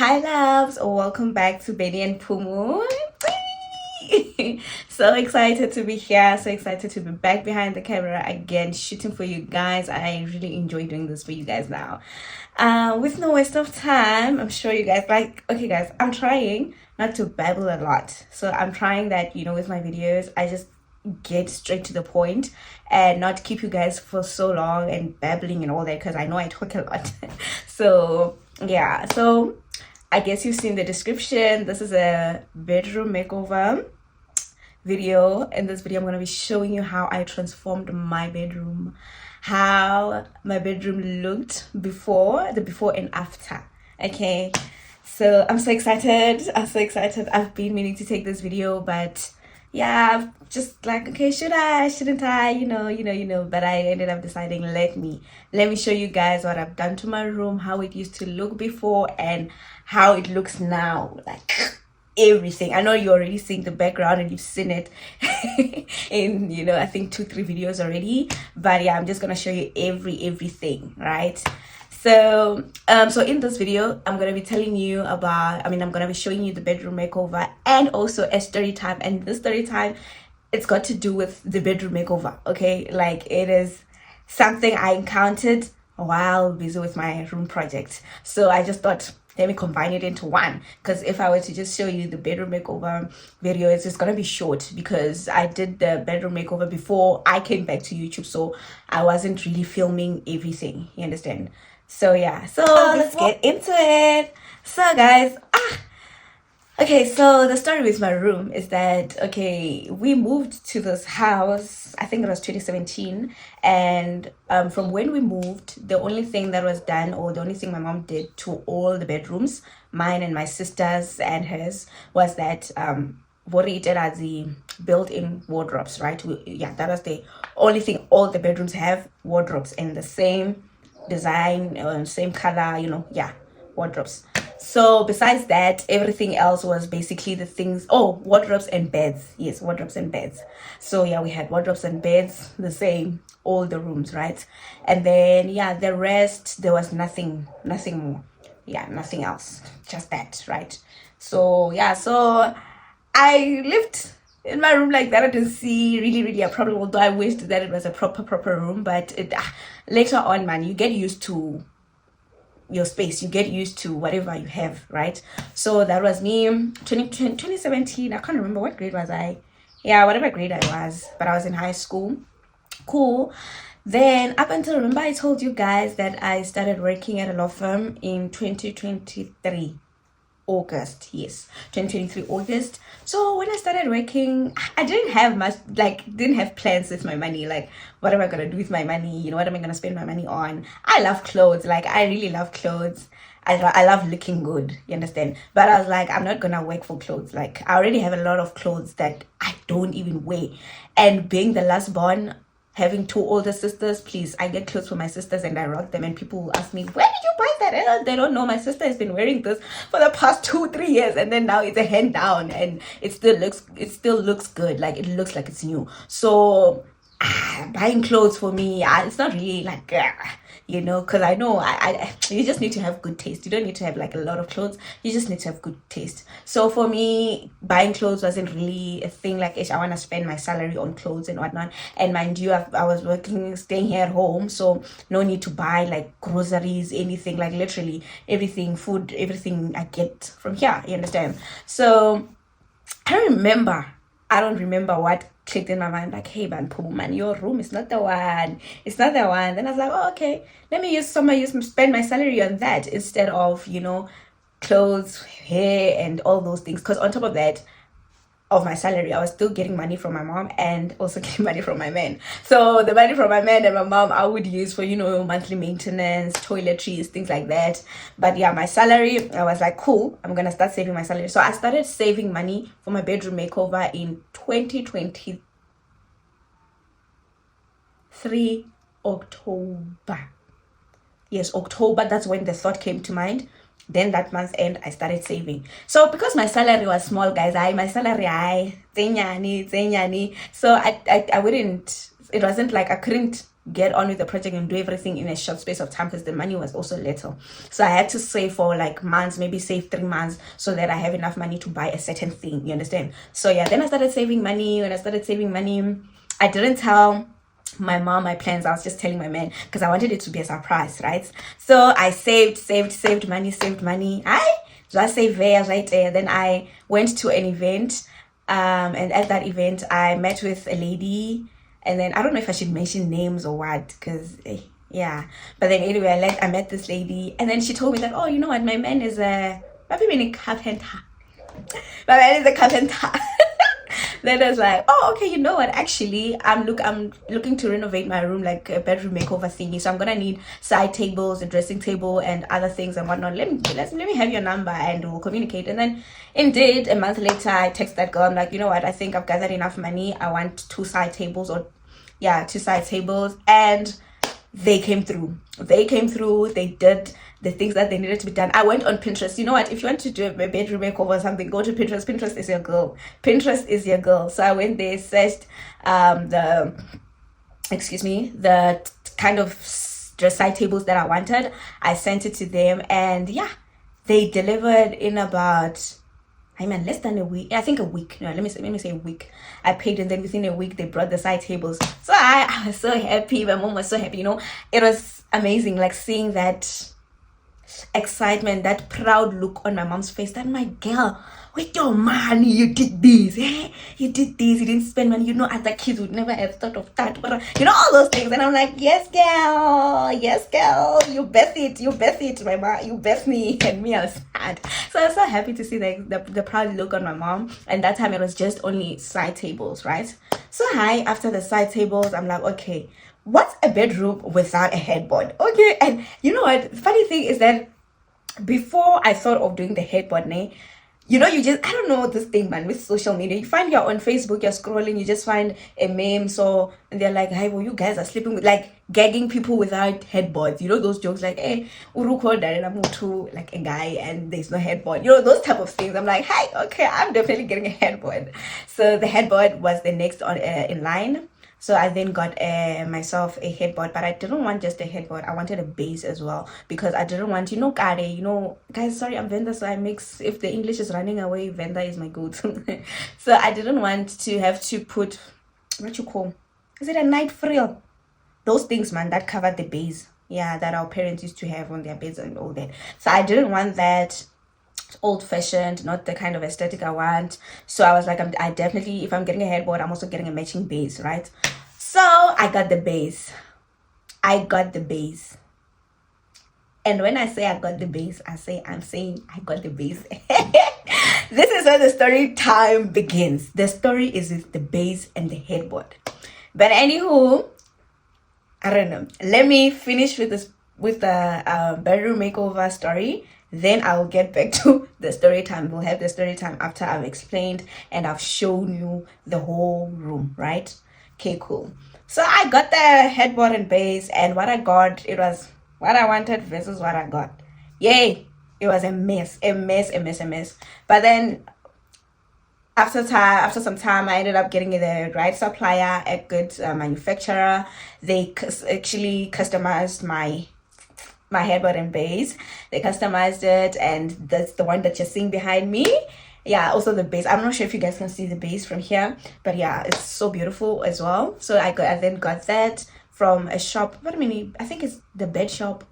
Hi loves, welcome back to Benny and Phumu. So excited to be here, so excited to be back behind the camera again, shooting for you guys. I really enjoy doing this for you guys now. With no waste of time, I'm sure you guys like, okay guys, I'm trying not to babble a lot. So I'm trying that, with my videos, I just get straight to the point and not keep you guys for so long and babbling and all that, because I know I talk a lot. So yeah, so I guess you've seen the description. This is a bedroom makeover video. In this video, I'm going to be showing you how I transformed my bedroom, how my bedroom looked before, the before and after. Okay, so I'm so excited. I've been meaning to take this video, but yeah, just like, okay, should I, shouldn't I, but I ended up deciding, let me show you guys what I've done to my room, how it used to look before and how it looks now, like everything. I know you're already seeing the background and you've seen it in, I think 2-3 videos already, but yeah, I'm just gonna show you everything, right? So in this video, I'm going to be telling you about, I'm going to be showing you the bedroom makeover and also a story time. And this story time, it's got to do with the bedroom makeover, okay? Like, it is something I encountered while busy with my room project. So I just thought, let me combine it into one, because if I were to just show you the bedroom makeover video, it's just gonna be short, because I did the bedroom makeover before I came back to YouTube, so I wasn't really filming everything, you understand? So yeah, so let's get into it. So guys, okay, so the story with my room is that, okay, we moved to this house, I think it was 2017. And from when we moved, the only thing that was done, or the only thing my mom did to all the bedrooms, mine and my sister's and hers, was that what we did as the built-in wardrobes, right? Yeah, that was the only thing. All the bedrooms have wardrobes in the same design, same color, yeah, wardrobes. So besides that, everything else was basically the things. Oh, wardrobes and beds. Yes, wardrobes and beds. So yeah, we had wardrobes and beds, the same, all the rooms, right? And then yeah, the rest, there was nothing more. Yeah, nothing else, just that, right? So yeah, so I lived in my room like that. I didn't see really a problem, although I wished that it was a proper room. But later on, man, you get used to your space, you get used to whatever you have, right? So that was me, 2017. I can't remember what grade was I. Yeah, whatever grade I was, but I was in high school. Cool. Then up until, remember I told you guys that I started working at a law firm in 2023 August. Yes, 2023 August. So when I started working, I didn't have much, like, didn't have plans with my money. Like, what am I gonna do with my money? What am I gonna spend my money on? I love clothes. Like, I really love clothes. I love looking good, you understand? But I was like, I'm not gonna work for clothes. Like, I already have a lot of clothes that I don't even wear. And being the last born, having 2 older sisters, please, I get clothes for my sisters and I rock them, and people will ask me, where did you buy that? They don't know. My sister has been wearing this for the past 2-3 years, and then now it's a hand down, and it still looks good. Like, it looks like it's new. So buying clothes for me, it's not really like because I know I you just need to have good taste. You don't need to have like a lot of clothes, you just need to have good taste. So for me, buying clothes wasn't really a thing. Like, I want to spend my salary on clothes and whatnot. And mind you, I was working, staying here at home, so no need to buy like groceries, anything. Like, literally everything, food, everything I get from here, you understand? So I don't remember what clicked in my mind, like, hey man, Phumu, man, your room is not the one. It's not the one. Then I was like, oh, okay, let me spend my salary on that instead of, clothes, hair, and all those things. Because on top of that, of my salary, I was still getting money from my mom and also getting money from my man. So the money from my man and my mom I would use for, monthly maintenance, toiletries, things like that. But yeah, my salary, I was like, cool, I'm gonna start saving my salary. So I started saving money for my bedroom makeover in 2023 October. Yes, October. That's when the thought came to mind. Then that month end, I started saving. So because my salary was small, guys, my salary, zenyani. So I wouldn't, it wasn't like I couldn't get on with the project and do everything in a short space of time because the money was also little. So I had to save for like months, maybe save 3 months so that I have enough money to buy a certain thing. You understand? So yeah, then I started saving money. When I started saving money, I didn't tell my mom my plans. I was just telling my man because I wanted it to be a surprise, right? So I saved money. I just save there right there. Then I went to an event, and at that event I met with a lady, and then I don't know if I should mention names or what, because yeah. But then anyway, I met this lady, and then she told me that, oh, you know what, my man is a carpenter. My man is a carpenter. Then I was like, oh, okay, you know what? Actually, I'm looking to renovate my room, like a bedroom makeover thingy. So I'm gonna need side tables, a dressing table, and other things and whatnot. Let me have your number and we'll communicate. And then, indeed, a month later, I text that girl. I'm like, you know what? I think I've gathered enough money. I want 2 side tables, and they came through. They did the things that they needed to be done. I went on Pinterest. You know what? If you want to do a bedroom makeover or something, go to Pinterest. Pinterest is your girl. So I went there, searched the kind of side tables that I wanted. I sent it to them, and yeah, they delivered in about, less than a week. I think a week. No, let me say a week. I paid, and then within a week they brought the side tables. So I was so happy. My mom was so happy. You know, it was amazing, like seeing that excitement, that proud look on my mom's face, that my girl, with your money you did this, you did this, you didn't spend money, you know, other kids would never have thought of that, but you know, all those things. And I'm like, yes girl, you birthed it, my mom, you birthed me. And me, I was sad. So I was so happy to see the proud look on my mom. And that time it was just only side tables, right? So after the side tables, I'm like, okay, what's a bedroom without a headboard? Okay. And you know what, the funny thing is that before I thought of doing the headboard, you know, you just, I don't know this thing, man, with social media. You find you're on Facebook, you're scrolling, you just find a meme. So, and they're like, hey, well, you guys are sleeping with, like, gagging people without headboards. You know, those jokes like, hey, like a guy and there's no headboard. You know, those type of things. I'm like, hey, okay, I'm definitely getting a headboard. So the headboard was the next on in line. So I then got myself a headboard, but I didn't want just a headboard. I wanted a base as well, because I didn't want, guys, sorry, I'm Venda, so I mix, if the English is running away, Venda is my go-to. So I didn't want to have to put, is it a night frill? Those things, man, that covered the base. Yeah, that our parents used to have on their beds and all that. So I didn't want that. Old-fashioned, not the kind of aesthetic I want. So I was like, I definitely, if I'm getting a headboard, I'm also getting a matching base, right? So I got the base. And when I say I got the base, I'm saying I got the base. This is where the story time begins. The story is with the base and the headboard. But anywho, I don't know, let me finish with the bedroom makeover story. Then I'll get back to the story time. We'll have the story time after I've explained and I've shown you the whole room, right? Okay, cool. So I got the headboard and base, and what I got, it was what I wanted versus what I got. Yay! It was a mess. But then after some time, I ended up getting the right supplier, a good manufacturer. They actually customized my headboard and base. They customized it, and that's the one that you're seeing behind me. Yeah, also the base. I'm not sure if you guys can see the base from here, but yeah, it's so beautiful as well. So I then got that from a shop. I think it's the bed shop.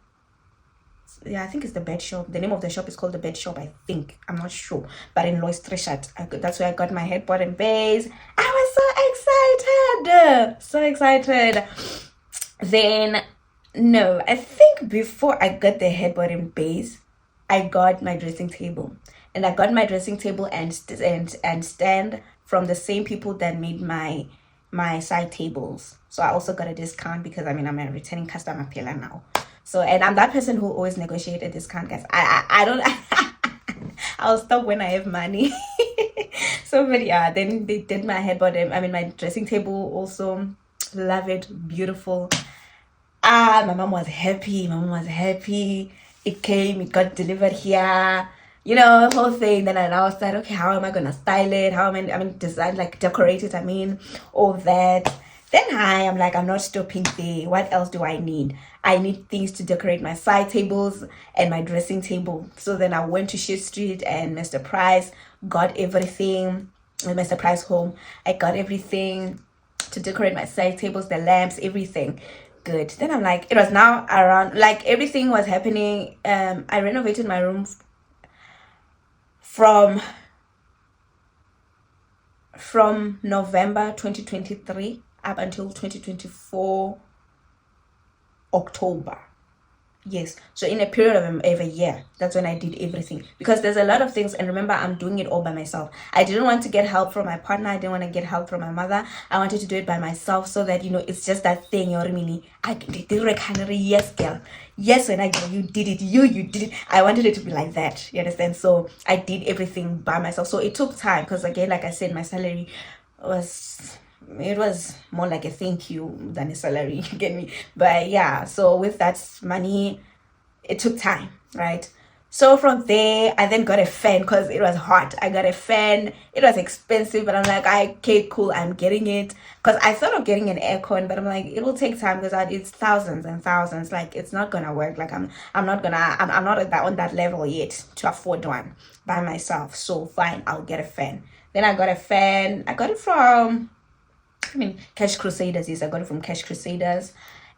Yeah, I think it's the bed shop. The name of the shop is called the bed shop, I think. I'm not sure. But in Lois Trishat, that's where I got my headboard and base. I was so excited. Then, no, I think before I got the headboard and base, I got my dressing table. And I got my dressing table and stand from the same people that made my side tables. So I also got a discount because I'm a returning customer pillar now. So, and I'm that person who always negotiate a discount, guys. I don't I'll stop when I have money. So, but yeah, then they did my headboard, my dressing table also. Love it, beautiful. My mom was happy. It came, it got delivered here, you know, the whole thing. Then I was like, okay, how am I gonna style it? How am I design, like decorate it? I mean, all that. Then I'm like, I'm not stopping there. What else do I need? I need things to decorate my side tables and my dressing table. So then I went to Sheet Street and Mr. Price, got everything. With Mr. Price home, I got everything to decorate my side tables, the lamps, everything. Good. Then I'm like, it was now around, like everything was happening. I renovated my room from November 2023 up until 2024 October. Yes. So in a period of a year, that's when I did everything. Because there's a lot of things, and remember, I'm doing it all by myself. I didn't want to get help from my partner. I didn't want to get help from my mother. I wanted to do it by myself so that, you know, it's just that thing. You're really, I did it. Yes, girl. Yes, when I go, you did it. You did it. I wanted it to be like that. You understand? So I did everything by myself. So it took time because, again, like I said, my salary was, it was more like a thank you than a salary. You get me? But yeah, so with that money, it took time, right? So from there, I then got a fan because it was hot. I got a fan. It was expensive, but I'm like, okay, cool, I'm getting it. Because I thought of getting an aircon, but I'm like, it will take time because it's thousands and thousands. Like, it's not gonna work. Like, I'm not at that on that level yet to afford one by myself. So fine, I'll get a fan. Then I got a fan. I got it from, Cash Crusaders. Yes, I got it from Cash Crusaders.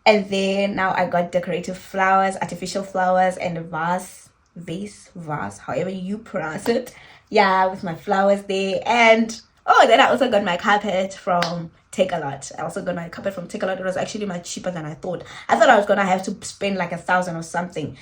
And then now I got decorative flowers, artificial flowers, and a vase, however you pronounce it. Yeah, with my flowers there. And oh, then I also got my carpet from Take a Lot. I also got my carpet from Take a Lot. It was actually much cheaper than I thought. I thought I was gonna have to spend like 1,000 or something,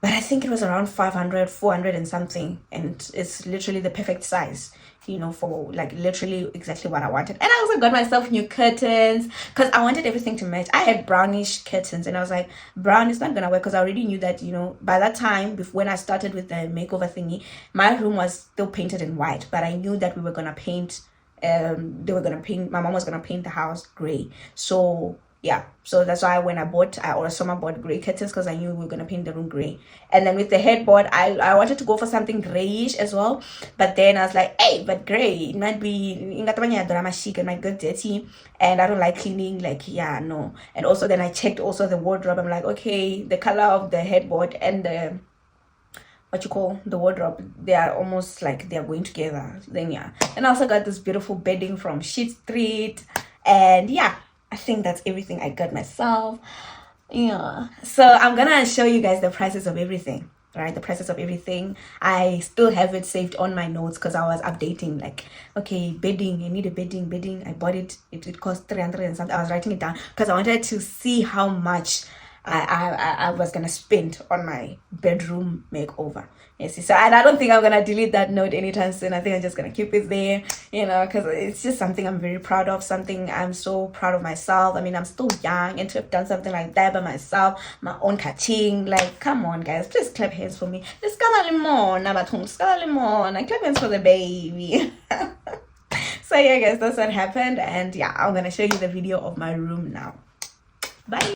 but I think it was around 500, 400 and something. And it's literally the perfect size, you know, for like literally exactly what I wanted. And I also got myself new curtains because I wanted everything to match. I had brownish curtains and I was like, brown is not going to work because I already knew that, you know, by that time, when I started with the makeover thingy, my room was still painted in white, but I knew that we were going to paint, they were going to paint, my mom was going to paint the house gray. So yeah, so that's why when I also bought gray curtains because I knew we were gonna paint the room gray. And then with the headboard, I wanted to go for something grayish as well, but then I was like, hey, but gray, it might be drama chic, it might get dirty, and I don't like cleaning. Like, yeah, no. And also then I checked also the wardrobe. I'm like, okay, the color of the headboard and the what you call the wardrobe, they are almost like they're going together. Then yeah, and I also got this beautiful bedding from Sheet Street. And yeah, I think that's everything I got myself. Yeah, so I'm gonna show you guys the prices of everything, right? The prices of everything. I still have it saved on my notes because I was updating, like, okay, bedding, I need a bedding. I bought it cost 300 and something. I was writing it down because I wanted to see how much I was gonna spend on my bedroom makeover. Yes, so and I don't think I'm gonna delete that note anytime soon. I think I'm just gonna keep it there, you know, because it's just something I'm very proud of. Something I'm so proud of myself. I mean, I'm still young and to have done something like that by myself, my own catching. Like, come on, guys, just clap hands for me. Just limon, limon. Clap hands for the baby. So yeah, guys, that's what happened, and yeah, I'm gonna show you the video of my room now. Bye.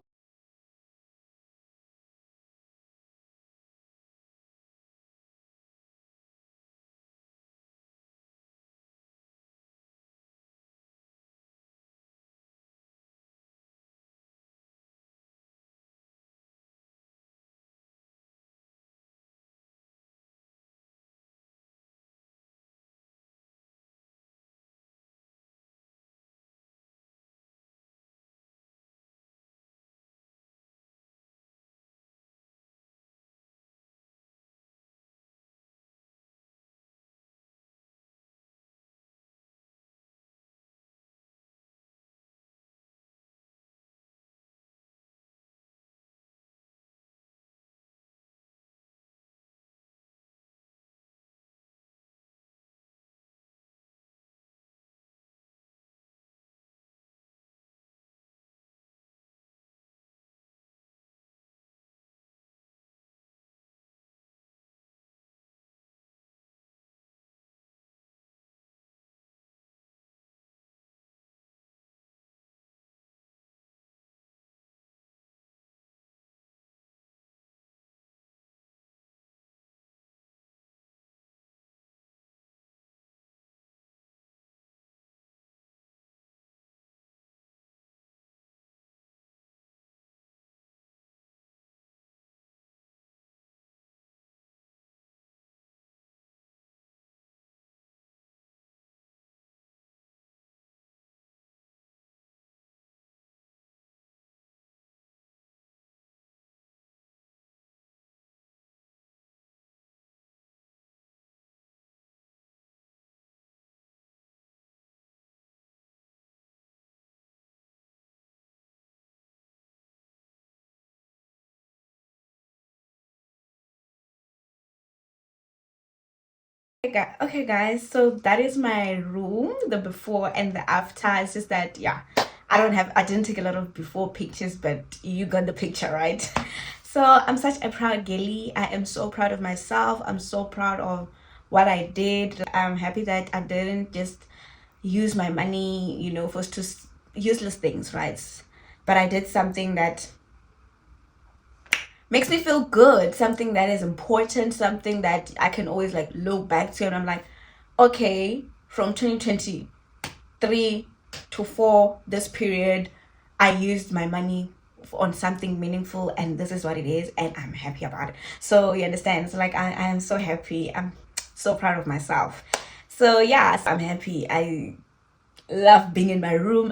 Okay guys, so that is my room, the before and the after. It's just that, yeah, I didn't take a lot of before pictures, but you got the picture, right? So I'm such a proud girly. I am so proud of myself. I'm so proud of what I did. I'm happy that I didn't just use my money, for useless things, right? But I did something that makes me feel good, something that is important, something that I can always like look back to, and I'm like, okay, from 2023 to 4, this period, I used my money on something meaningful, and this is what it is, and I'm happy about it. So you understand? So like I am so happy. I'm so proud of myself. So yeah, I'm happy. I love being in my room.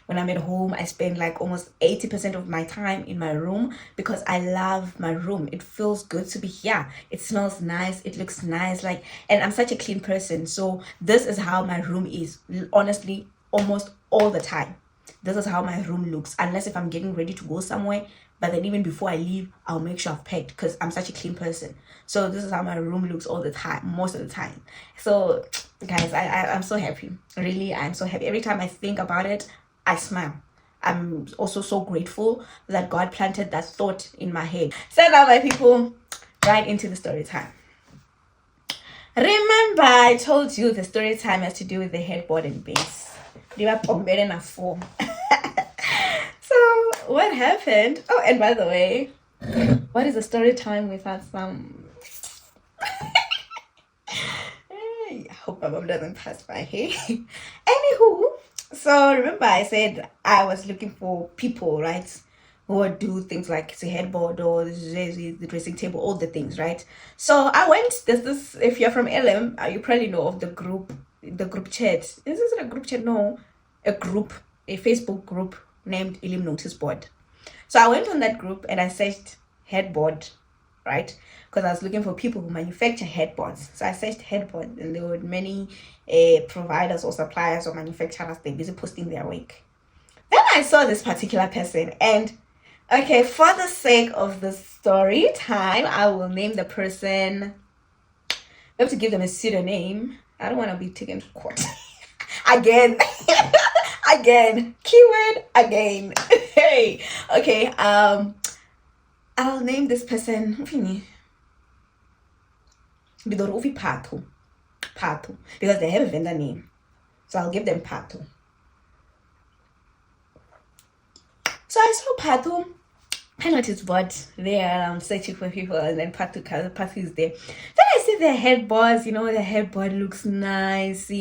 When I'm at home, I spend like almost 80% of my time in my room because I love my room. It feels good to be here. It smells nice. It looks nice. And I'm such a clean person. So this is how my room is, honestly, almost all the time. This is how my room looks, unless if I'm getting ready to go somewhere. But then even before I leave, I'll make sure I've packed because I'm such a clean person. So this is how my room looks all the time, most of the time. So guys, I'm so happy. Really, I'm so happy. Every time I think about it, I smile. I'm also so grateful that God planted that thought in my head. So now, my people, right into the story time. Remember, I told you the story time has to do with the headboard and base. So what happened? Oh, and by the way, what is a story time without some? I hope my mom doesn't pass by here. Anywho, so remember I said I was looking for people, right? Who would do things like the headboard or the dressing table, all the things, right? So I went. There's this. If you're from LM, you probably know of the group chat. Is this a group chat? No, a Facebook group named Elim Notice Board. So I went on that group and I searched headboard, right? Because I was looking for people who manufacture headboards. So I searched headboard, and there were many providers or suppliers or manufacturers. They're busy posting their work. Then I saw this particular person, and okay, for the sake of the story time, I will name the person. We have to give them a pseudonym. I don't want to be taken to court again. Again, keyword again. Hey, okay. I'll name this person Patu, because they have a vendor name, so I'll give them Patu. So I saw Patu. I noticed board there. I'm searching for people, and then Patu is there. Then I see their headboards. The headboard looks nice.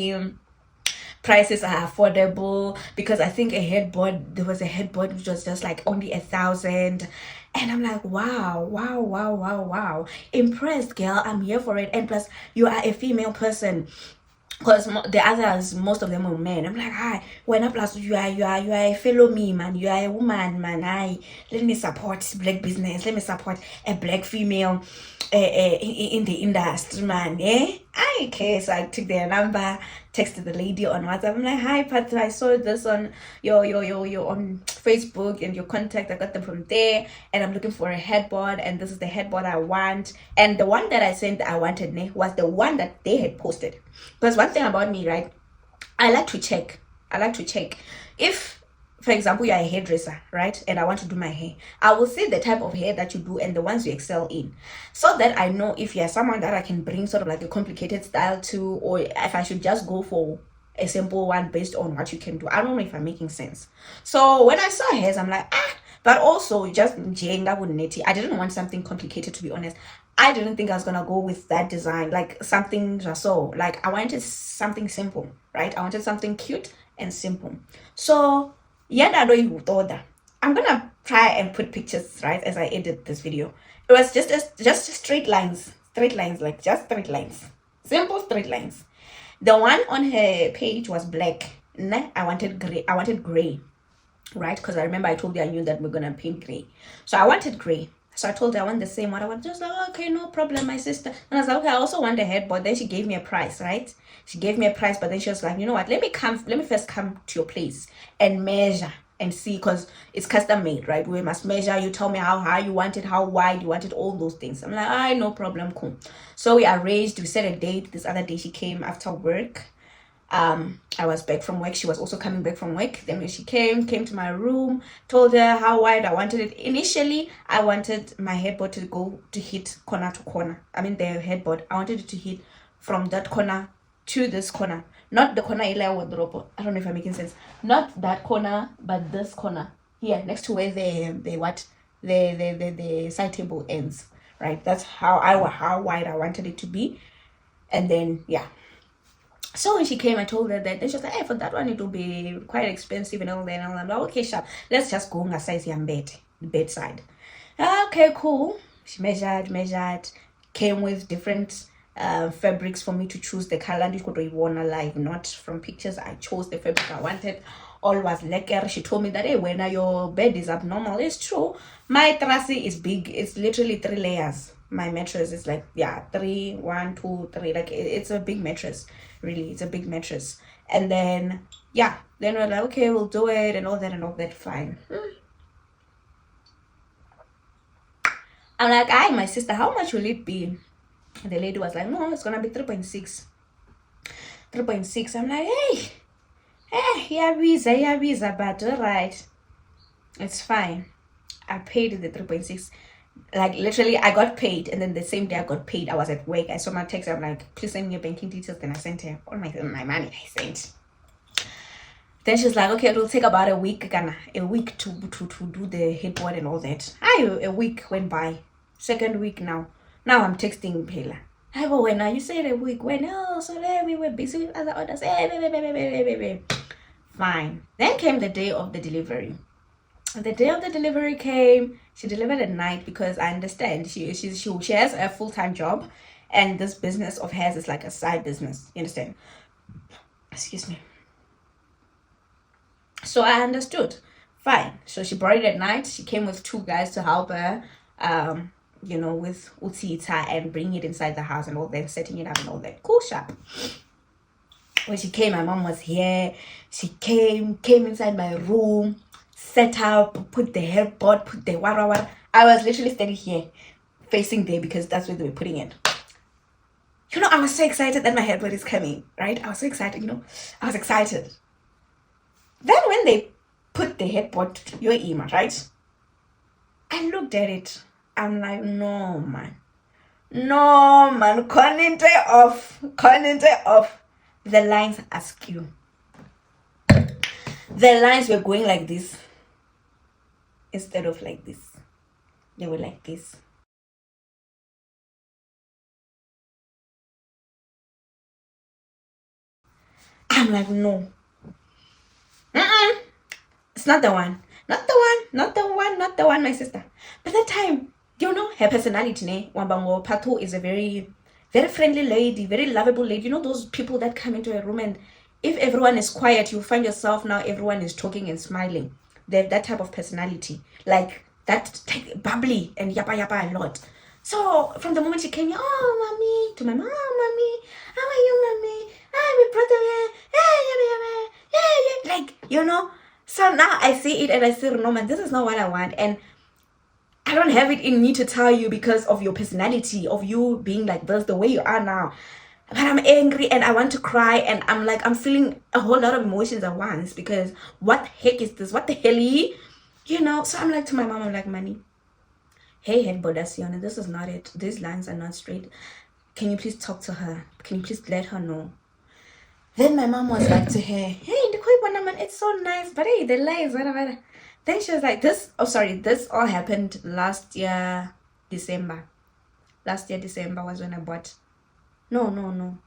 Prices are affordable, because I think there was a headboard which was just like only 1,000, and I'm like, wow, impressed, girl. I'm here for it. And plus, you are a female person, because the others, most of them are men. I'm like, hi, when I plus you are a fellow me, man. You are a woman, man. Let me support black business. Let me support a black female in the industry, man. Okay, so I took their number, texted the lady on WhatsApp. I'm like, hi, Pat, I saw this on your on Facebook and your contact. I got them from there, and I'm looking for a headboard, and this is the headboard I want. And the one that I sent I wanted was the one that they had posted. Because one thing about me, right, I like to check if, for example, you're a hairdresser, right, and I want to do my hair. I will see the type of hair that you do and the ones you excel in, so that I know if you're someone that I can bring sort of like a complicated style to, or if I should just go for a simple one based on what you can do. I don't know if I'm making sense. So when I saw hairs, I'm like, but also just Jenga with Netty. I didn't want something complicated, to be honest. I didn't think I was gonna go with that design, like something so. Like I wanted something simple, right? I wanted something cute and simple. So I'm gonna try and put pictures, right, as I edit this video. It was just straight lines, like just straight lines, simple straight lines. The one on her page was black. I wanted gray, right? Because I remember I told you I knew that we're gonna paint gray, so I wanted gray. So I told her I want the same one. I was just like, okay, no problem, my sister. And I was like, okay, I also want a headboard. Then she gave me a price, right? She gave me a price, but then she was like, you know what? Let me first come to your place and measure and see, because it's custom made, right? We must measure. You tell me how high you want it, how wide you want it, all those things. I'm like, no problem, cool. So we arranged, we set a date. This other day she came after work. I was back from work. She was also coming back from work. Then when she came to my room, told her how wide I wanted it. Initially, I wanted my headboard to go to hit corner to corner. I mean, the headboard, I wanted it to hit from that corner to this corner. Not the corner Ila wardrobe. I don't know if I'm making sense. Not that corner, but this corner here, next to where the side table ends. Right. That's how wide I wanted it to be. And then yeah. So when she came, I told her that. Then she was like, hey, for that one, it will be quite expensive and all that. And I'm like, okay, sure. Let's just go on size your bed, the bedside. Okay, cool. She measured, came with different fabrics for me to choose the color. And you could want alive, not from pictures. I chose the fabric I wanted. All was lekker. She told me that, hey, when your bed is abnormal, it's true. My trassi is big. It's literally 3 layers. My mattress is like, yeah, 3, 1, 2, 3. Like, it's a big mattress. Really, it's a big mattress. And then, yeah, then we're like, okay, we'll do it and all that. Fine. I'm like, hi, my sister, how much will it be? And the lady was like, no, it's gonna be 3.6. 3.6. I'm like, yeah, visa, but all right, it's fine. I paid the 3.6. Like, literally, I got paid, and then the same day I got paid, I was at work. I saw my text. I'm like, please send me your banking details. Then I sent her all my money. I sent. Then she's like, okay, it'll take about a week to do the headboard and all that. A week went by. Second week now I'm texting Pela. Hey, but when you said a week, when? Oh, so there we were busy with other orders. Fine. Then came the day of the delivery. The day of the delivery came. She delivered at night, because I understand she has a full-time job, and this business of hers is like a side business. You understand? Excuse me. So I understood. Fine. So she brought it at night. She came with 2 guys to help her, with Utita and bringing it inside the house and all that, setting it up and all that. Cool, sharp. When she came, my mom was here. She came inside my room, set up, put the headboard, put the wara. I was literally standing here, facing there, because that's where they were putting it. I was so excited that my headboard is coming, right? I was so excited, I was excited. Then when they put the headboard, your Ima, right? I looked at it. I'm like, no, man. Coninte off. The lines are askew. The lines were going like this instead of like this. They were like this. I'm like, no. It's not the one. Not the one, my sister. But that time, her personality, Wambango Pato is a very, very friendly lady, very lovable lady. Those people that come into a room, and if everyone is quiet, you find yourself now everyone is talking and smiling. They have that type of personality, like that, bubbly and yappa a lot. So from the moment she came, oh, mommy, to my mom, mommy, how are you, mommy? Hi, my brother, like, So now I see it and I say, no, man, this is not what I want. And I don't have it in me to tell you because of your personality, of you being like this, the way you are now. But I'm angry and I want to cry, and I'm feeling a whole lot of emotions at once, because what the heck is this? What the hell? So I'm like to my mom, I'm like, Money, hey, head Bodasiana, this is not it. These lines are not straight. Can you please talk to her? Can you please let her know? Then my mom was like to her, hey, it's so nice, but hey, the lines, whatever. Then she was like, this all happened last year, December. Last year, December was when I bought. No.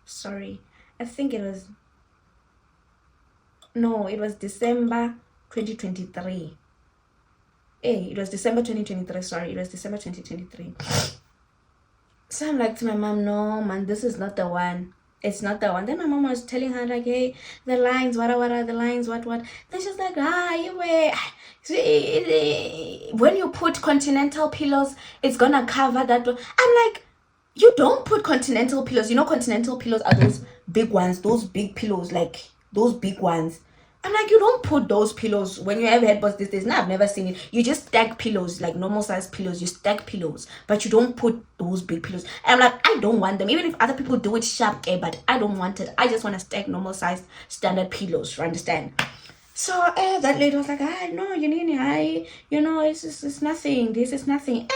Sorry. I think it was... No, it was December 2023. Hey, it was December 2023. Sorry, it was December 2023. So I'm like to my mom, no, man, this is not the one. It's not the one. Then my mom was telling her, like, hey, the lines, what are the lines, what? Then she's like, when you put continental pillows, it's gonna cover that. I'm like, you don't put continental pillows. You know, continental pillows are those big ones, those big pillows, like those big ones. I'm like, you don't put those pillows when you have headboards these days. Now I've never seen it. You just stack pillows, like normal size pillows. You stack pillows, but you don't put those big pillows. And I'm like, I don't want them. Even if other people do it sharp, but I don't want it. I just want to stack normal size standard pillows. You understand? So that lady was like, no, you need it's nothing. This is nothing.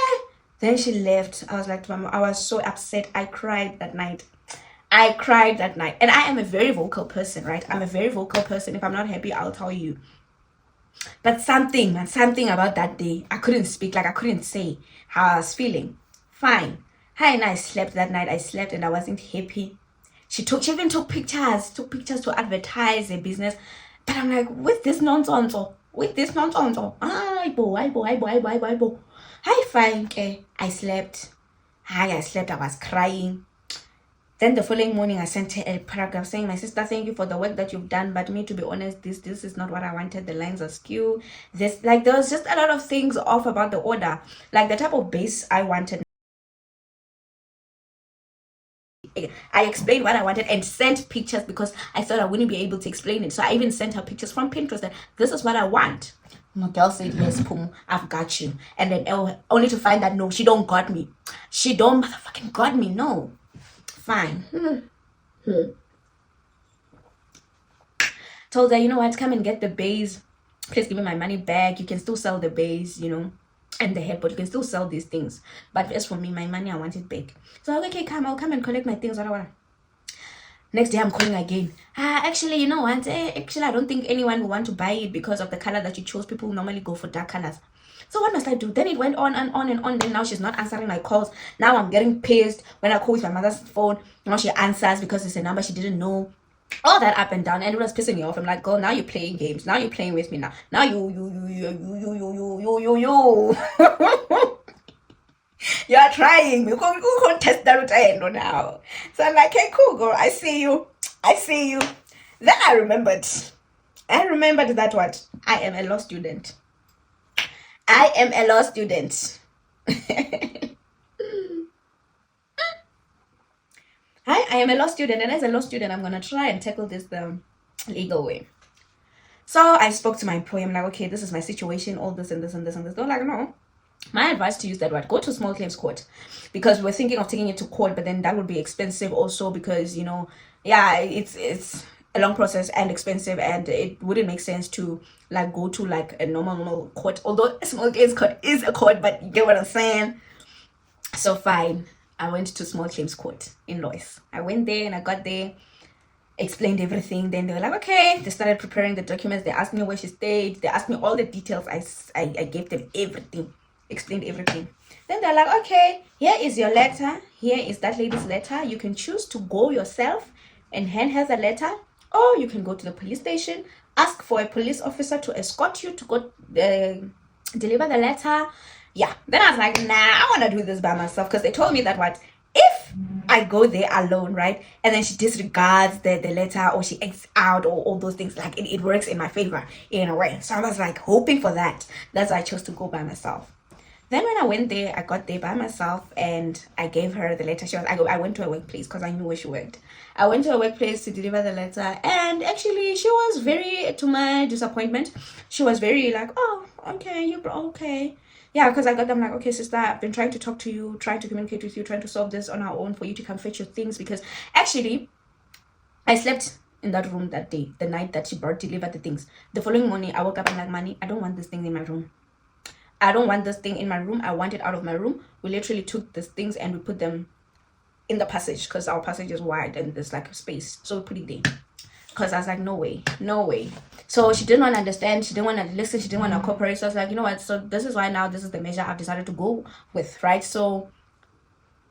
Then she left. I was like, Mama, I was so upset. I cried that night. And I am a very vocal person, right? I'm a very vocal person. If I'm not happy, I'll tell you. But something about that day, I couldn't speak. Like, I couldn't say how I was feeling. Fine. Hi, and I slept that night. I slept and I wasn't happy. She even took pictures to advertise her business. But I'm like, with this nonsense, hi, fine, okay. I slept. I was crying. Then the following morning, I sent her a paragraph saying, my sister, thank you for the work that you've done. But me, to be honest, this is not what I wanted. The lines are skew. There was just a lot of things off about the order. Like the type of base I wanted. I explained what I wanted and sent pictures because I thought I wouldn't be able to explain it. So I even sent her pictures from Pinterest that this is what I want. My girl said, yes, Phumu, I've got you. And then only to find that, no, she don't got me. She don't motherfucking got me, no. Fine. Told her, you know what, come and get the base. Please give me my money back. You can still sell the base, and the headboard. You can still sell these things. But as for me, my money, I want it back. So I'm like, okay, I'll come and collect my things. Whatever. Next day, I'm calling again. Actually, you know what? Actually, I don't think anyone will want to buy it because of the color that you chose. People normally go for dark colors. So what must I do? Then it went on and on and on. Then now she's not answering my calls. Now I'm getting pissed. When I call with my mother's phone, now she answers because it's a number she didn't know. All that up and down, and it was pissing me off. I'm like, girl, now you're playing games. Now you're playing with me now. Now you. You're trying. You can't test that now. So I'm like, hey, cool, girl. I see you. Then I remembered that what? I am a law student. I am a law student, and as a law student, I'm gonna try and tackle this the legal way. So I spoke to my employer. I'm like, okay, this is my situation, all this and this and this and this. They're like, no. My advice to you is that what? Go to small claims court, because we're thinking of taking it to court, but then that would be expensive also because it's a long process and expensive, and it wouldn't make sense to like go to like a normal court, although a small claims court is a court, but you get what I'm saying. So fine, I went to small claims court in Lois. I went there and I got there, explained everything. Then they were like, okay. They started preparing the documents. They asked me where she stayed. They asked me all the details. I gave them everything, explained everything. Then they're like, okay, here is your letter. Here is that lady's letter. You can choose to go yourself and hand her the letter, or you can go to the police station, ask for a police officer to escort you to go deliver the letter. Yeah. Then I was like, nah, I want to do this by myself, because they told me that what if I go there alone, right? And then she disregards the letter, or she X out, or all those things. Like it works in my favor in a way. So I was like hoping for that. That's why I chose to go by myself. Then when I went there, I got there by myself and I gave her the letter. I went to her workplace because I knew where she worked. I went to her workplace to deliver the letter, and actually she was very, to my disappointment, she was very like, oh, okay, you're okay. Yeah, because I got them like, okay, sister, I've been trying to talk to you, trying to communicate with you, trying to solve this on our own for you to come fetch your things, because actually I slept in that room that day, the night that she delivered the things. The following morning, I woke up and like, Manny, I don't want this thing in my room. I don't want this thing in my room. I want it out of my room. We literally took these things and we put them in the passage, because our passage is wide and there's like a space. So we put it there. Because I was like, no way. So she didn't want to understand. She didn't want to listen. She didn't want to cooperate. So I was like, you know what? So this is why now this is the measure I've decided to go with, right? So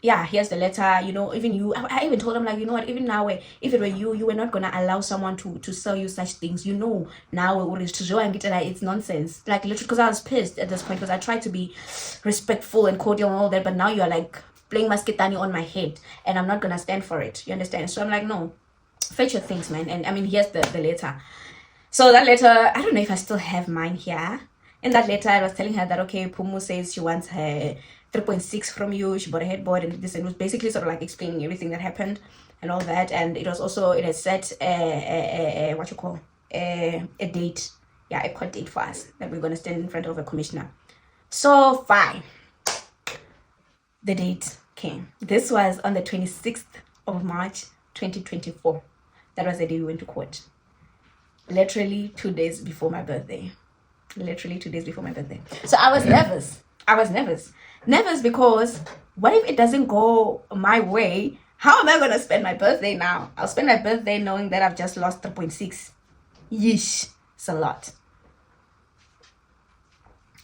yeah, here's the letter. Even you, I even told them like, you know what, even now, if it were you were not gonna allow someone to sell you such things. Now it's nonsense. Like literally, because I was pissed at this point, because I tried to be respectful and cordial and all that, but now you're like playing masketani on my head, and I'm not gonna stand for it. You understand? So I'm like, no, fetch your things, man. And I mean, here's the letter. So that letter, I don't know if I still have mine here. In that letter, I was telling her that, okay, Phumu says she wants her 3.6 from you. She bought a headboard and this, and it was basically sort of like explaining everything that happened and all that. And it was also, it has set what you call a date, a court date for us that we're going to stand in front of a commissioner. So fine, the date came. This was on the 26th of March 2024. That was the day we went to court. Literally 2 days before my birthday. So I was nervous. Nervous because what if it doesn't go my way? How am I going to spend my birthday now? I'll spend my birthday knowing that I've just lost 3.6. Yeesh. It's a lot.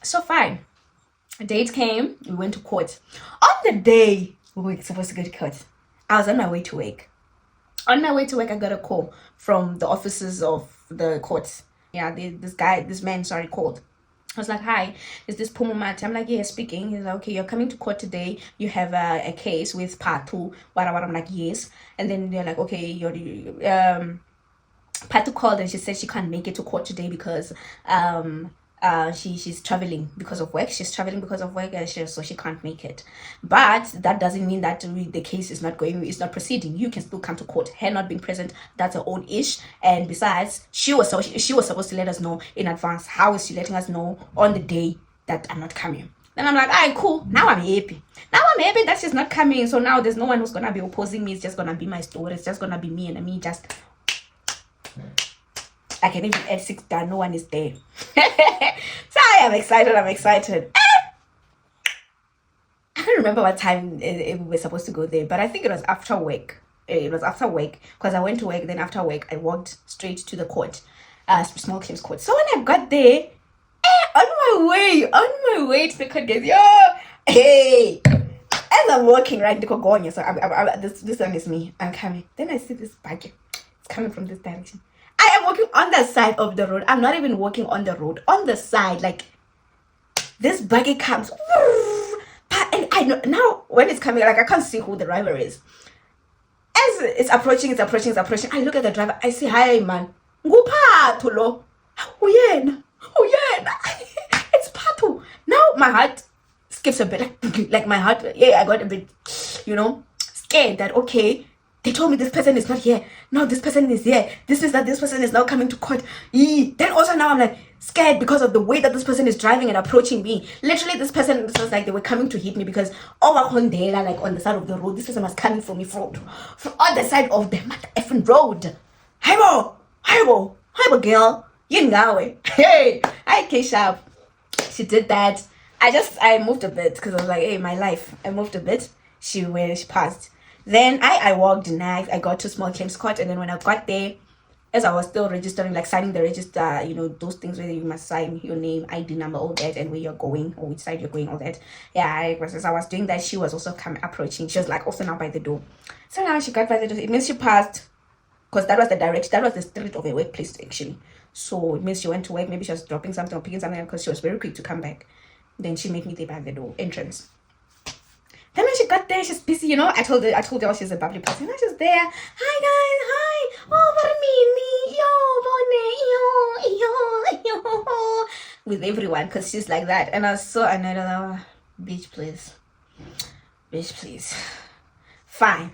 So fine. A date came. We went to court. On the day we were supposed to go to court, I was on my way to work. I got a call from the officers of the courts. This man called. I was like, hi, is this Phumu? I'm like, yeah, speaking. He's like, okay, you're coming to court today. You have a case with Patu. What? I'm like, yes. And then they're like, okay, Patu called and she said she can't make it to court today because she's traveling because of work. So she can't make it. But that doesn't mean that the case is not proceeding. You can still come to court. Her not being present, that's her own ish. And besides, she was supposed to let us know in advance. How is she letting us know on the day that I'm not coming? Then I'm like, all right, cool. Now I'm happy that she's not coming. So now there's no one who's gonna be opposing me. It's just gonna be my story. It's just gonna be me and me just. I can even add 6 down. No one is there. So I am excited. I can't remember what time we were supposed to go there, but I think it was after work. Because I went to work. Then after work, I walked straight to the court, small claims court. So when I got there, on my way to the court gate, hey. As I'm walking, right, so this one is me. I'm coming. Then I see this buggy. It's coming from this direction. I am walking on the side of the road. I'm not even walking on the road. On the side, like, this buggy comes. And I know, now when it's coming, like, I can't see who the driver is. As it's approaching. I look at the driver. I say, hi, man. Nguphathu lo. Uyena. It's Patu. Now my heart skips a bit. Like my heart, I got a bit, scared that, okay, they told me this person is not here. Now this person is here. This person is now coming to court. Then also now I'm like scared because of the way that this person is driving and approaching me. Literally, this was like they were coming to hit me because like on the side of the road, this person was coming for me from on the side of the effing road. Hi, girl. You know it. Hey, hi, Keshav. She did that. I moved a bit because I was like, hey, my life. I moved a bit. She passed. Then I walked and I got to small claims court, and then when I got there, as I was still registering, like signing the register, those things where you must sign your name, ID number, all that, and where you're going or which side you're going, all that. As I was doing that, she was also approaching. She was like also now by the door. So now she got by the door. It means she passed because that was the street of a workplace actually. So it means she went to work. Maybe she was dropping something or picking something because she was very quick to come back. Then she met me there by the door entrance. Then when she got there, she's busy, I told her she's a bubbly person. And she's there. Hi guys, hi. Oh, yo. With everyone, because she's like that. And I was so annoyed. Bitch, please. Fine.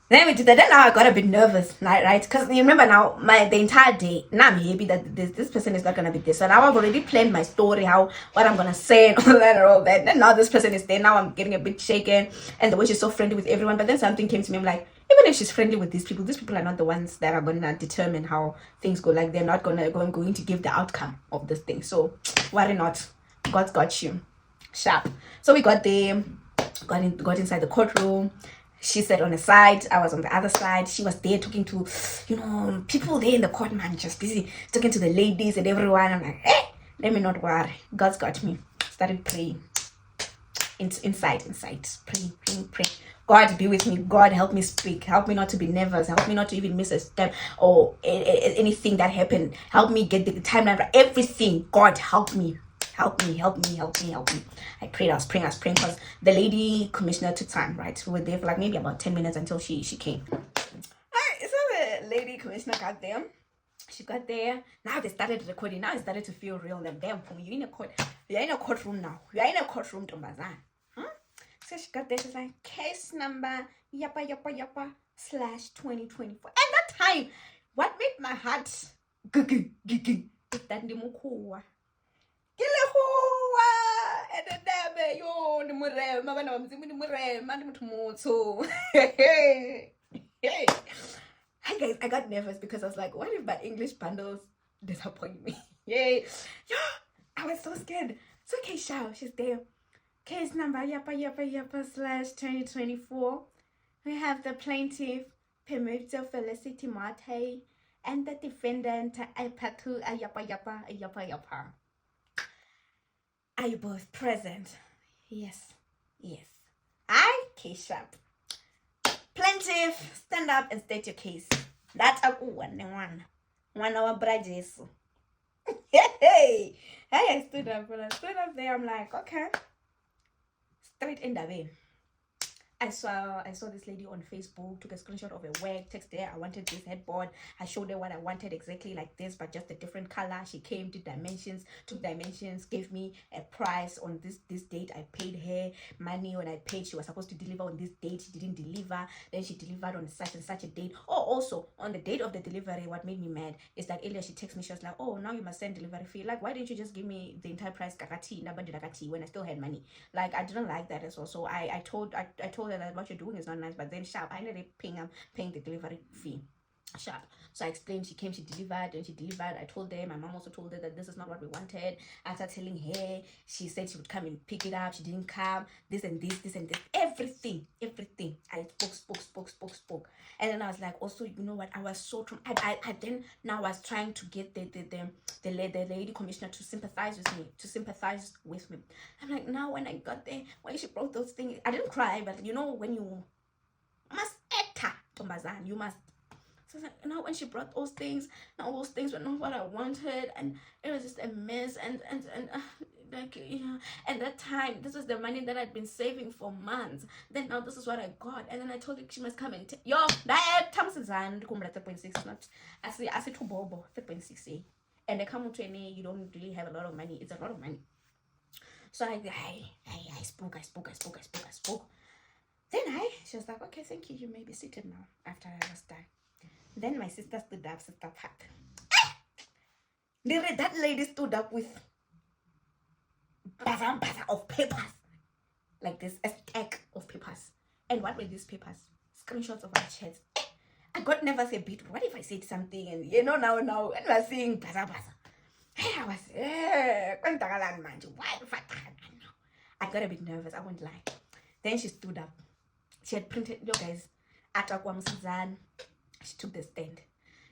Then we did that. Then now I got a bit nervous, right? Because you remember now, the entire day, now I'm happy that this person is not going to be there. So now I've already planned my story, what I'm going to say and all that. And now this person is there. Now I'm getting a bit shaken. And the way she's so friendly with everyone. But then something came to me. I'm like, even if she's friendly with these people are not the ones that are going to determine how things go. Like, they're not going to give the outcome of this thing. So worry not. God's got you. Sharp. So we got there, got inside the courtroom. She sat on the side, I was on the other side. She was there talking to, people there in the court, man, just busy talking to the ladies and everyone. I'm like, let me not worry. God's got me. Started praying. Inside. Pray. God be with me. God help me speak. Help me not to be nervous. Help me not to even miss a step or anything that happened. Help me get the timeline for everything. God help me. Help me. I prayed, I was praying because the lady commissioner took time, right? We were there for like maybe about 10 minutes until she came. Alright, so the lady commissioner got there. She got there. Now they started recording. Now it started to feel real. Damn, you're in a court. You're in a courtroom now. You're in a courtroom, Tombazan. So she got there, she's like, case number /2024. At that time, what made my heart is that ndimukhuwa. And then yo ndimurema vana va mudzimu ndimurema ndi muthu mutsu. Hey guys, I got nervous because I was like, what if my English bundles disappoint me? Yay. I was so scared. It's okay, Shao, she's there. Case number /2024. We have the plaintiff, Phumu Felicity Mate, and the defendant, Aipatu Ayapa. Are you both present? Yes. I, case sharp. Plaintiff, stand up and state your case. That's a one. 1 hour bridges. Hey, I stood up. When I stood up there, I'm like, okay. Straight in the way. I saw this lady on Facebook, took a screenshot of her work, texted her, I wanted this headboard. I showed her what I wanted exactly like this, but just a different color. She came, did dimensions, took dimensions, gave me a price on this date. I paid her money when I paid. She was supposed to deliver on this date. She didn't deliver. Then she delivered on such and such a date. Oh, also, on the date of the delivery, what made me mad is that earlier she texted me, she was like, oh, now you must send delivery fee. Like, why didn't you just give me the entire price, kakati, nabandi kakati, when I still had money? Like, I didn't like that as well. So I told her that what you're doing is not nice, but then sharp, I ended up paying the delivery fee. Sharp. So I explained, she came, she delivered. I told her, my mom also told her that this is not what we wanted. After telling her, she said she would come and pick it up. She didn't come. This and this. Everything. I spoke. And then I was like, also, you know what? I was so I then now I was trying to get the lady commissioner to sympathize with me. I'm like, now when I got there, when she brought those things, I didn't cry, but you know, when you must enter Tombazan, you must. So like, now when she brought those things, now those things were not what I wanted, and it was just a mess. And like, you know, at that time, this was the money that I'd been saving for months. Then now this is what I got, and then I told her she must come and yo that Tamsazan 3.6, not I say to Bobo 3.6. And they come to any, you don't really have a lot of money. It's a lot of money. So I spoke. Then she was like, okay, thank you. You may be seated now. After I was done. Then my sister stood up, that lady stood up with bazaar of papers. Like this, a stack of papers. And what were these papers? Screenshots of our chats. I got nervous a bit. What if I said something and you know now, and I was saying bazaar. I was, I got a bit nervous, I won't lie. Then she stood up. She had printed, you guys, she took the stand.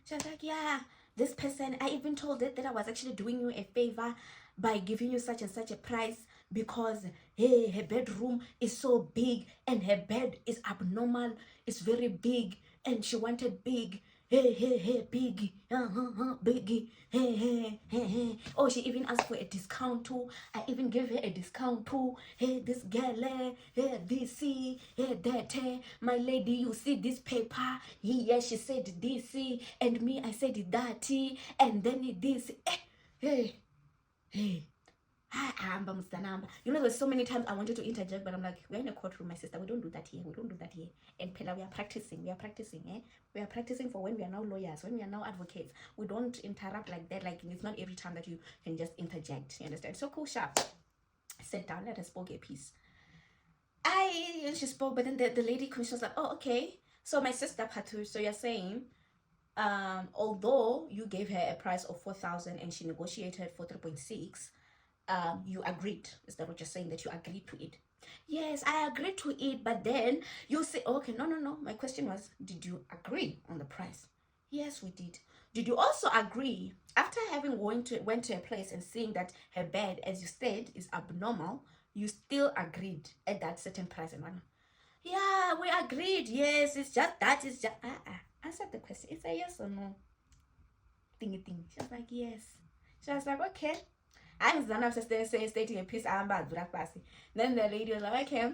She was like, yeah, this person, I even told it that I was actually doing you a favor by giving you such and such a price because, hey, her bedroom is so big and her bed is abnormal. It's very big and she wanted big. Hey, big, biggie, hey. Oh, she even asked for a discount too. I even gave her a discount too. Hey, this girl, hey, this, hey, that, hey, my lady, you see this paper? Yes, she said this, and me, I said that, and then this, hey. You know, there's so many times I wanted to interject, but I'm like, we're in a courtroom, my sister. We don't do that here. And Pella, we are practicing. We are practicing for when we are now lawyers, when we are now advocates. We don't interrupt like that. Like, it's not every time that you can just interject. You understand? So cool, sharp. I sat down, let her spoke a piece. She spoke, but then the lady commissioner was like, oh, okay. So my sister Patu, so you're saying, although you gave her a price of 4,000 and she negotiated for 3.6, you agreed. Is that what you're saying? That you agreed to it? Yes, I agreed to it, but then you say, okay, no. My question was, did you agree on the price? Yes, we did. Did you also agree, after having went to a place and seeing that her bed, as you said, is abnormal, you still agreed at that certain price and one? Yeah, we agreed. Yes, it's just that. It's just answer the question. It's a yes or no. Thingy. She was like, yes. She was like, okay. I was done after stating a piece. Then the lady was like, okay,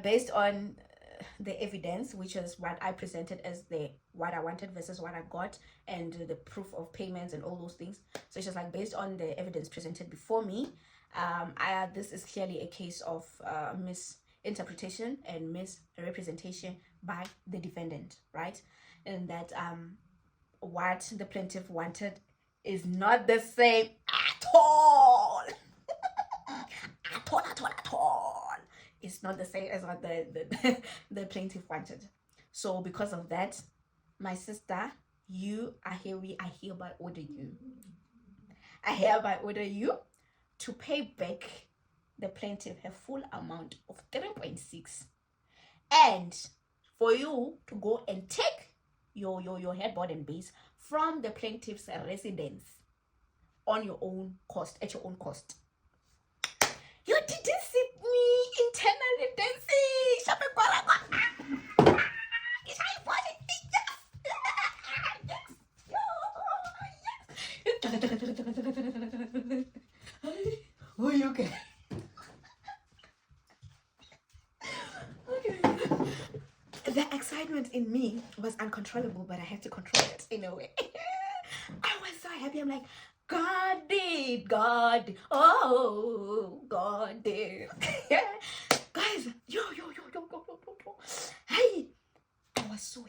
based on the evidence, which is what I presented as what I wanted versus what I got, and the proof of payments and all those things. So she's like, based on the evidence presented before me, This is clearly a case of misinterpretation and misrepresentation by the defendant, right? And that what the plaintiff wanted is not the same at all. At all. It's not the same as what the plaintiff wanted. So because of that, my sister, I hereby order you. I hereby order you to pay back the plaintiff her full amount of 3.6, and for you to go and take your headboard and base from the plaintiff's residence on your own cost, at your own cost. You didn't see me internally dancing. Oh, you okay? The excitement in me was uncontrollable, but I had to control it in a way. I was so happy. I'm like, God did, God. Oh, God did. Guys, yo. Hey, I was so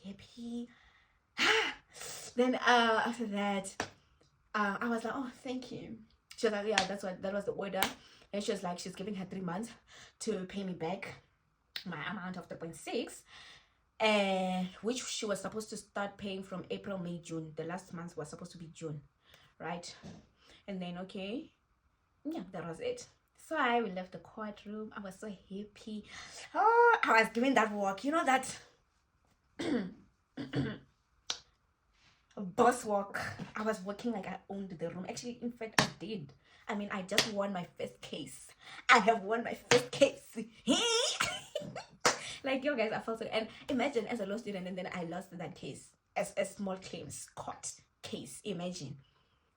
happy. Then after that, I was like, oh, thank you. She was like, yeah, that was the order. And she was like, she's giving her 3 months to pay me back my amount of 3.6, and which she was supposed to start paying from April, May, June. The last month was supposed to be June, right? And then okay, yeah, that was it. So I left the courtroom. I was so happy. Oh, I was doing that walk, you know, that boss walk. I was walking like I owned the room. Actually, in fact, I did. I mean, I just won my first case. I have won my first case. Like, yo, guys, I felt so. And imagine as a law student, and then I lost that case as a small claims court case. Imagine.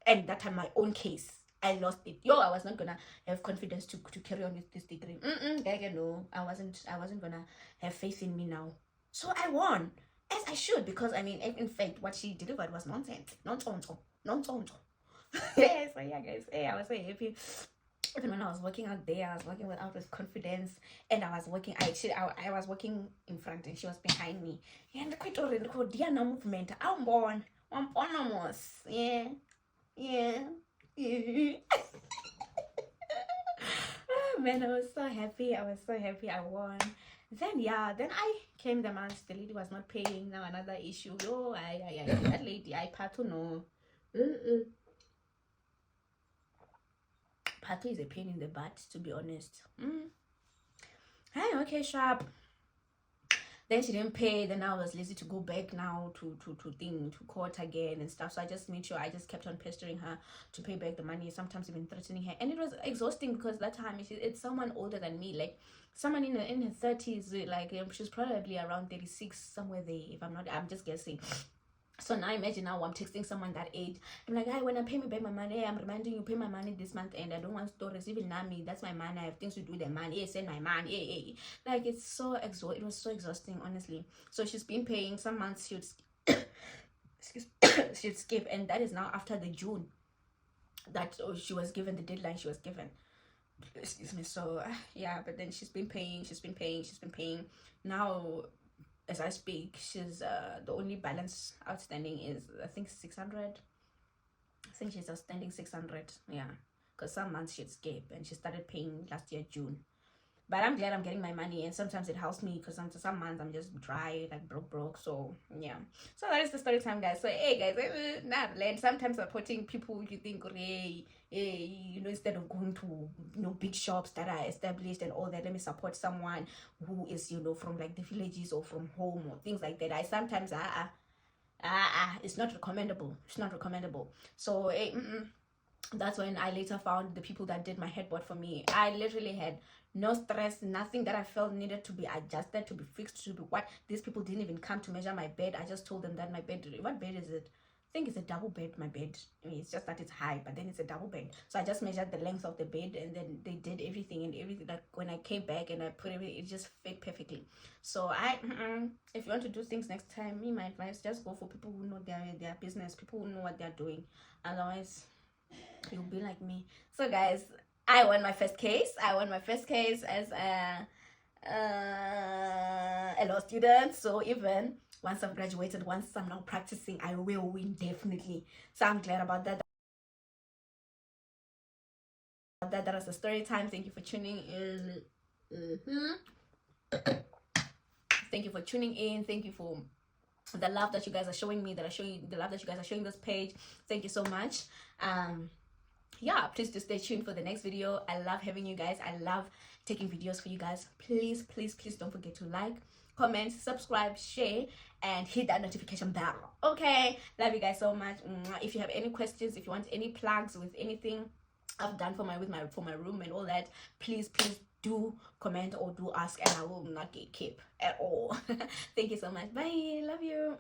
And that time, my own case, I lost it. Yo, I was not gonna have confidence to carry on with this degree. No, I wasn't gonna have faith in me now. So I won, as I should, because I mean, in fact, what she delivered was nonsense. Yeah, so yeah, guys, hey, I was so happy. Even when I was working out there, I was working with confidence, and I was working. I was working in front, and she was behind me. And quite already, Diana movement. I'm born. I'm almost. Yeah. Man, I was so happy. I won. Then I came the month. The lady was not paying. Now another issue. Oh, that lady. I part to know. Pato is a pain in the butt, to be honest. Hey, okay, sharp. Then she didn't pay. Then I was lazy to go back now to court again and stuff. So I just made sure I just kept on pestering her to pay back the money. Sometimes even threatening her, and it was exhausting because that time it's someone older than me, like someone in her 30s. Like she's probably around 36, somewhere there. If I'm not, I'm just guessing. So now imagine now I'm texting someone that age. I'm like, hey, when I pay me back my money, hey, I'm reminding you, pay my money this month, and I don't want to receive it now. Me, that's my money. I have things to do with the money. Hey, send my money. Hey. Like it was so exhausting, honestly. So she's been paying. Some months she would she'd skip, and that is now after the June that she was given, the deadline she was given. Excuse me. So yeah, but then she's been paying. Now as I speak, she's the only balance outstanding is I think 600. I think she's outstanding 600. Yeah, because some months she'd skip, and she started paying last year June. But I'm glad I'm getting my money, and sometimes it helps me because some months I'm just dry, like broke. So yeah. So that is the story time, guys. So hey, guys, not sometimes supporting people you think, hey, instead of going to big shops that are established and all that, let me support someone who is from like the villages or from home or things like that. I sometimes it's not recommendable. So hey, that's when I later found the people that did my headboard for me. I literally had no stress, nothing that I felt needed to be adjusted, to be fixed, to be what. These people didn't even come to measure my bed. I just told them that my bed, what bed is it? I think it's a double bed, my bed. I mean, it's just that it's high, but then it's a double bed. So I just measured the length of the bed, and then they did everything. Like when I came back and I put everything, it just fit perfectly. So if you want to do things next time, my advice, just go for people who know their business, people who know what they're doing. Otherwise, You'll be like me. So guys, I won my first case. I won my first case as a law student. So even once I've graduated, once I'm now practicing, I will win definitely. So I'm glad about that. That was the story time. Thank you for tuning in. Thank you for tuning in. Thank you for the love that you guys are showing me, the love that you guys are showing this page. Thank you so much. Yeah, please do stay tuned for the next video. I love having you guys. I love taking videos for you guys. Please don't forget to like, comment, subscribe, share, and hit that notification bell. Okay, love you guys so much. If you have any questions, if you want any plugs with anything I've done for my room and all that, please do comment or do ask, and I will not keep at all. Thank you so much. Bye. Love you.